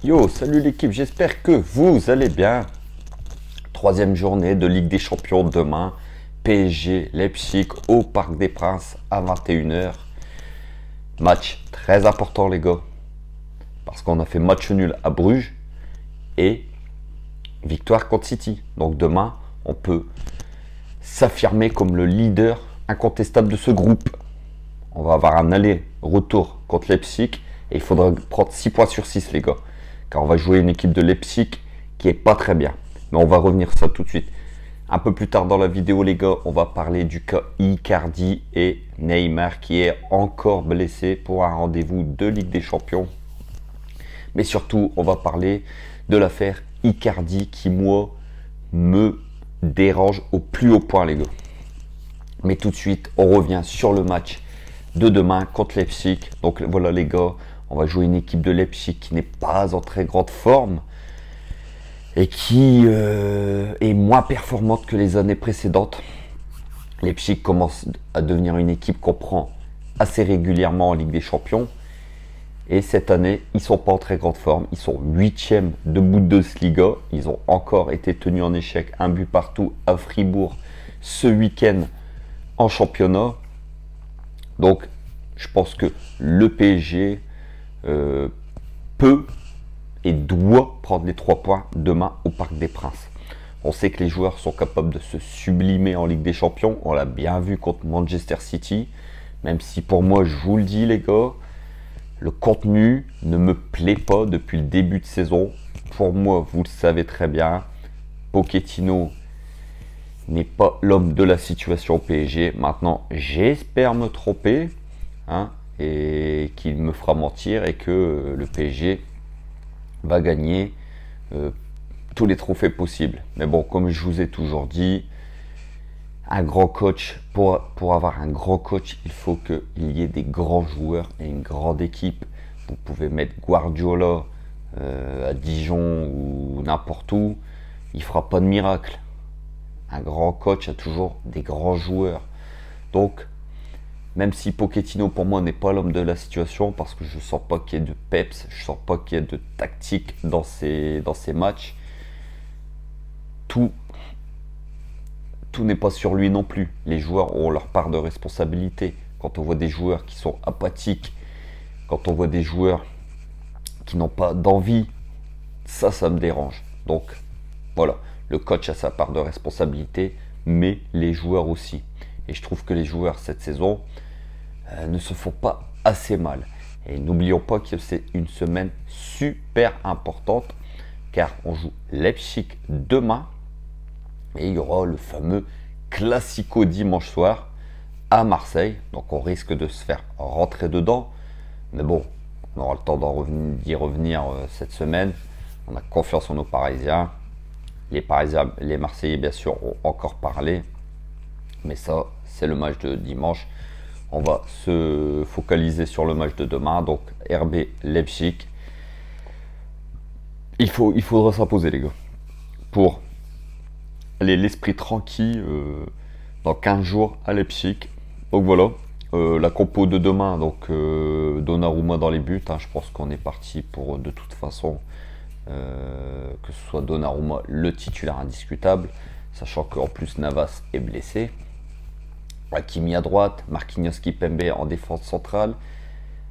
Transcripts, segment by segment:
Yo, salut l'équipe, j'espère que vous allez bien. Troisième journée de Ligue des Champions demain. PSG Leipzig au Parc des Princes à 21 h. Match très important les gars. Parce qu'on a fait match nul à Bruges et victoire contre City. Donc demain, on peut s'affirmer comme le leader incontestable de ce groupe. On va avoir un aller-retour contre Leipzig et il faudra prendre 6 points sur 6 les gars. Car on va jouer une équipe de Leipzig qui est pas très bien. Mais on va revenir sur ça tout de suite. Un peu plus tard dans la vidéo les gars, on va parler du cas Icardi et Neymar qui est encore blessé pour un rendez-vous de Ligue des Champions. Mais surtout, on va parler de l'affaire Icardi qui moi me dérange au plus haut point les gars. Mais tout de suite, on revient sur le match de demain contre Leipzig. Donc voilà les gars, on va jouer une équipe de Leipzig qui n'est pas en très grande forme et qui est moins performante que les années précédentes. Leipzig commence à devenir une équipe qu'on prend assez régulièrement en Ligue des Champions. Et cette année, ils ne sont pas en très grande forme. Ils sont 8e de Bundesliga. Ils ont encore été tenus en échec, un but partout à Fribourg ce week-end en championnat. Donc, je pense que le PSG peut et doit prendre les 3 points demain au Parc des Princes. On sait que les joueurs sont capables de se sublimer en Ligue des Champions. On l'a bien vu contre Manchester City. Même si pour moi, je vous le dis les gars, le contenu ne me plaît pas depuis le début de saison. Pour moi, vous le savez très bien, Pochettino n'est pas l'homme de la situation au PSG. Maintenant, j'espère me tromper et qu'il me fera mentir et que le PSG va gagner tous les trophées possibles. Mais bon, comme je vous ai toujours dit, un grand coach, pour avoir un grand coach, il faut qu'il y ait des grands joueurs et une grande équipe. Vous pouvez mettre Guardiola à Dijon ou n'importe où, il ne fera pas de miracle. Un grand coach a toujours des grands joueurs. Donc, même si Pochettino pour moi n'est pas l'homme de la situation, parce que je ne sens pas qu'il y ait de peps, je ne sens pas qu'il y ait de tactique dans ces matchs, tout n'est pas sur lui non plus. Les joueurs ont leur part de responsabilité. Quand on voit des joueurs qui sont apathiques, quand on voit des joueurs qui n'ont pas d'envie, ça me dérange. Donc voilà, le coach a sa part de responsabilité, mais les joueurs aussi. Et je trouve que les joueurs cette saison ne se font pas assez mal. Et n'oublions pas que c'est une semaine super importante, car on joue Leipzig demain. Et il y aura le fameux Classico dimanche soir à Marseille. Donc on risque de se faire rentrer dedans. Mais bon, on aura le temps d'y revenir cette semaine. On a confiance en nos Parisiens. Les Parisiens, les Marseillais bien sûr ont encore parlé. Mais ça, c'est le match de dimanche. On va se focaliser sur le match de demain. Donc RB Leipzig. Il faudra s'imposer les gars. Pour l'esprit tranquille dans 15 jours à Leipzig. Donc voilà, la compo de demain, donc Donnarumma dans les buts, je pense qu'on est parti pour de toute façon que ce soit Donnarumma le titulaire indiscutable, sachant qu'en plus Navas est blessé. Hakimi à droite, Marquinhos Kimpembe en défense centrale,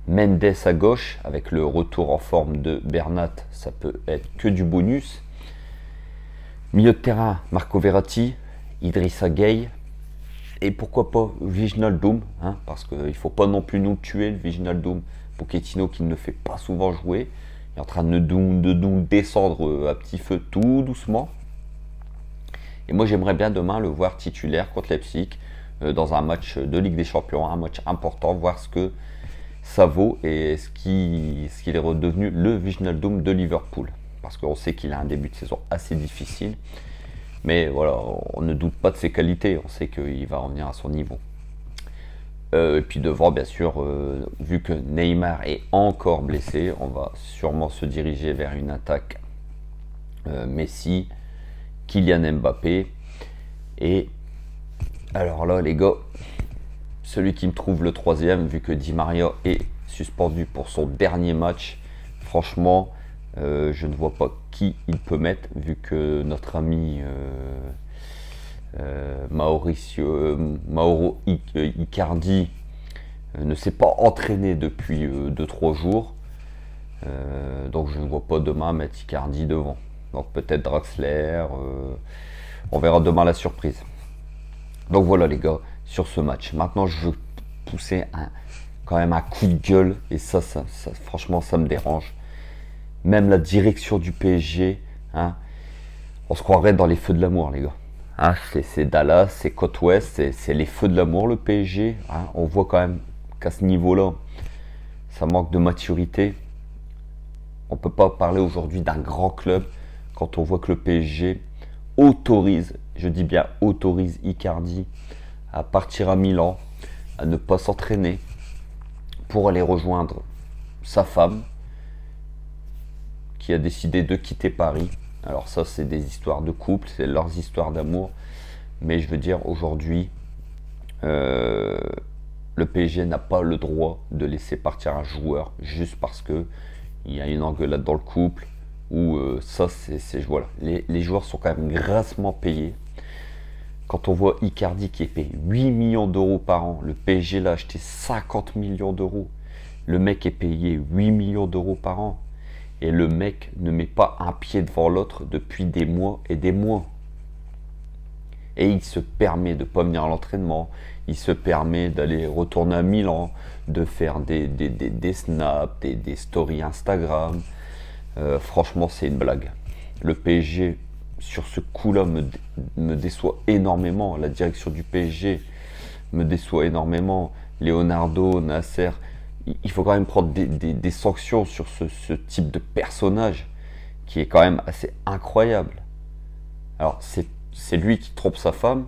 Mendes à gauche, avec le retour en forme de Bernat, ça peut être que du bonus. Milieu de terrain, Marco Verratti, Idrissa Gueye, et pourquoi pas Wijnaldum, parce qu'il ne faut pas non plus nous tuer, le Wijnaldum. Pochettino qui ne le fait pas souvent jouer, il est en train de nous descendre à petit feu tout doucement. Et moi j'aimerais bien demain le voir titulaire contre Leipzig dans un match de Ligue des Champions, un match important, voir ce que ça vaut et ce qu'il est redevenu le Wijnaldum de Liverpool. Parce qu'on sait qu'il a un début de saison assez difficile. Mais voilà, on ne doute pas de ses qualités. On sait qu'il va revenir à son niveau. Et puis devant, bien sûr, vu que Neymar est encore blessé, on va sûrement se diriger vers une attaque Messi, Kylian Mbappé. Et alors là, les gars, celui qui me trouve le troisième, vu que Di Maria est suspendu pour son dernier match, franchement, Je ne vois pas qui il peut mettre, vu que notre ami Mauro Icardi ne s'est pas entraîné depuis 2-3 jours. Donc je ne vois pas demain mettre Icardi devant. Donc peut-être Draxler. On verra demain la surprise. Donc voilà les gars, sur ce match. Maintenant je veux pousser quand même un coup de gueule. Et ça, franchement ça me dérange. Même la direction du PSG, hein, on se croirait dans les feux de l'amour les gars. Hein, c'est Dallas, c'est côte ouest, c'est les feux de l'amour le PSG. Hein. On voit quand même qu'à ce niveau-là, ça manque de maturité. On ne peut pas parler aujourd'hui d'un grand club quand on voit que le PSG autorise, je dis bien autorise Icardi à partir à Milan, à ne pas s'entraîner pour aller rejoindre sa femme qui a décidé de quitter Paris. Alors ça, c'est des histoires de couple, c'est leurs histoires d'amour. Mais je veux dire, aujourd'hui, le PSG n'a pas le droit de laisser partir un joueur juste parce que il y a une engueulade dans le couple. Ou ça, c'est voilà. Les joueurs sont quand même grassement payés. Quand on voit Icardi qui est payé 8 millions d'euros par an, le PSG l'a acheté 50 millions d'euros. Le mec est payé 8 millions d'euros par an. Et le mec ne met pas un pied devant l'autre depuis des mois et des mois. Et il se permet de ne pas venir à l'entraînement. Il se permet d'aller retourner à Milan, de faire des snaps, des stories Instagram. Franchement, c'est une blague. Le PSG, sur ce coup-là, me déçoit énormément. La direction du PSG me déçoit énormément. Leonardo, Nasser, il faut quand même prendre des sanctions sur ce type de personnage qui est quand même assez incroyable. Alors, c'est lui qui trompe sa femme.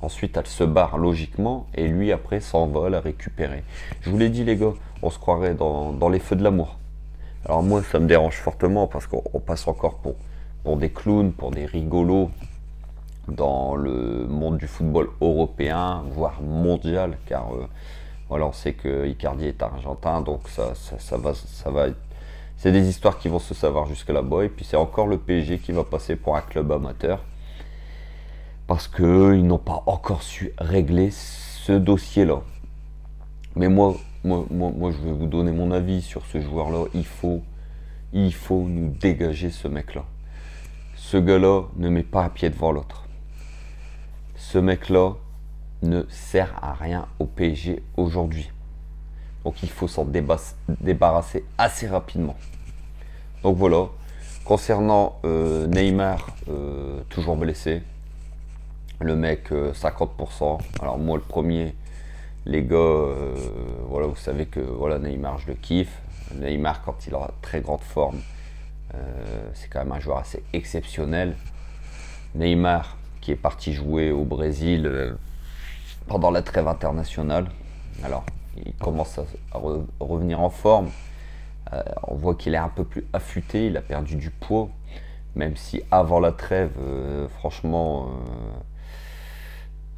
Ensuite, elle se barre logiquement et lui, après, s'envole à récupérer. Je vous l'ai dit, les gars, on se croirait dans les feux de l'amour. Alors moi, ça me dérange fortement parce qu'on passe encore pour des clowns, pour des rigolos dans le monde du football européen, voire mondial, car voilà, on sait que Icardi est argentin, donc ça va être... C'est des histoires qui vont se savoir jusque là-bas, et puis c'est encore le PSG qui va passer pour un club amateur, parce qu'ils n'ont pas encore su régler ce dossier-là. Mais moi, je vais vous donner mon avis sur ce joueur-là. Il faut nous dégager ce mec-là. Ce gars-là ne met pas un pied devant l'autre. Ce mec-là ne sert à rien au PSG aujourd'hui. Donc il faut s'en débarrasser assez rapidement. Donc voilà. Concernant Neymar, toujours blessé. Le mec, 50%. Alors moi, le premier... Les gars, voilà, vous savez que voilà, Neymar, je le kiffe. Neymar, quand il est en très grande forme, c'est quand même un joueur assez exceptionnel. Neymar, qui est parti jouer au Brésil pendant la trêve internationale. Alors, il commence à revenir en forme. On voit qu'il est un peu plus affûté, il a perdu du poids. Même si avant la trêve, franchement...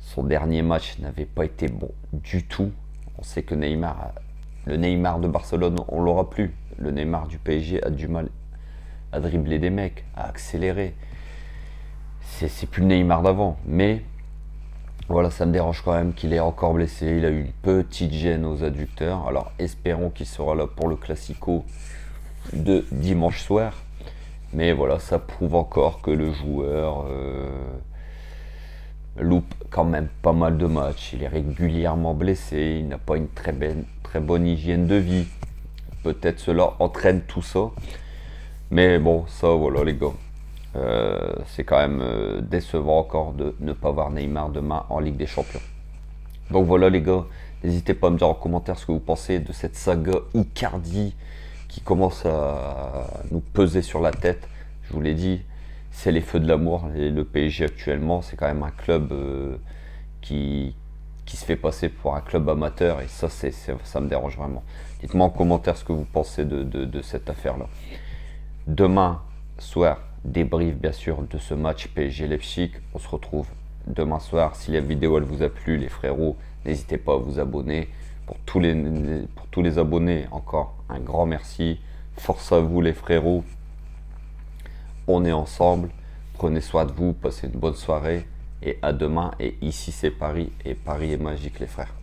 son dernier match n'avait pas été bon du tout. On sait que Neymar, le Neymar de Barcelone, on l'aura plus. Le Neymar du PSG a du mal à dribbler des mecs, à accélérer. C'est plus le Neymar d'avant. Mais voilà, ça me dérange quand même qu'il est encore blessé. Il a eu une petite gêne aux adducteurs. Alors espérons qu'il sera là pour le Classico de dimanche soir. Mais voilà, ça prouve encore que le joueur... loupe quand même pas mal de matchs, il est régulièrement blessé, il n'a pas une très bonne hygiène de vie. Peut-être cela entraîne tout ça. Mais bon, ça voilà les gars. C'est quand même décevant encore de ne pas voir Neymar demain en Ligue des Champions. Donc voilà les gars, n'hésitez pas à me dire en commentaire ce que vous pensez de cette saga Icardi qui commence à nous peser sur la tête. Je vous l'ai dit, c'est les feux de l'amour. Et le PSG actuellement, c'est quand même un club qui se fait passer pour un club amateur. Et ça, ça me dérange vraiment. Dites-moi en commentaire ce que vous pensez de cette affaire-là. Demain soir, débrief bien sûr de ce match PSG Leipzig. On se retrouve demain soir. Si la vidéo elle vous a plu, les frérots, n'hésitez pas à vous abonner. Pour tous les abonnés, encore un grand merci. Force à vous les frérots. On est ensemble. Prenez soin de vous, passez une bonne soirée. Et à demain. Et ici c'est Paris. Et Paris est magique les frères.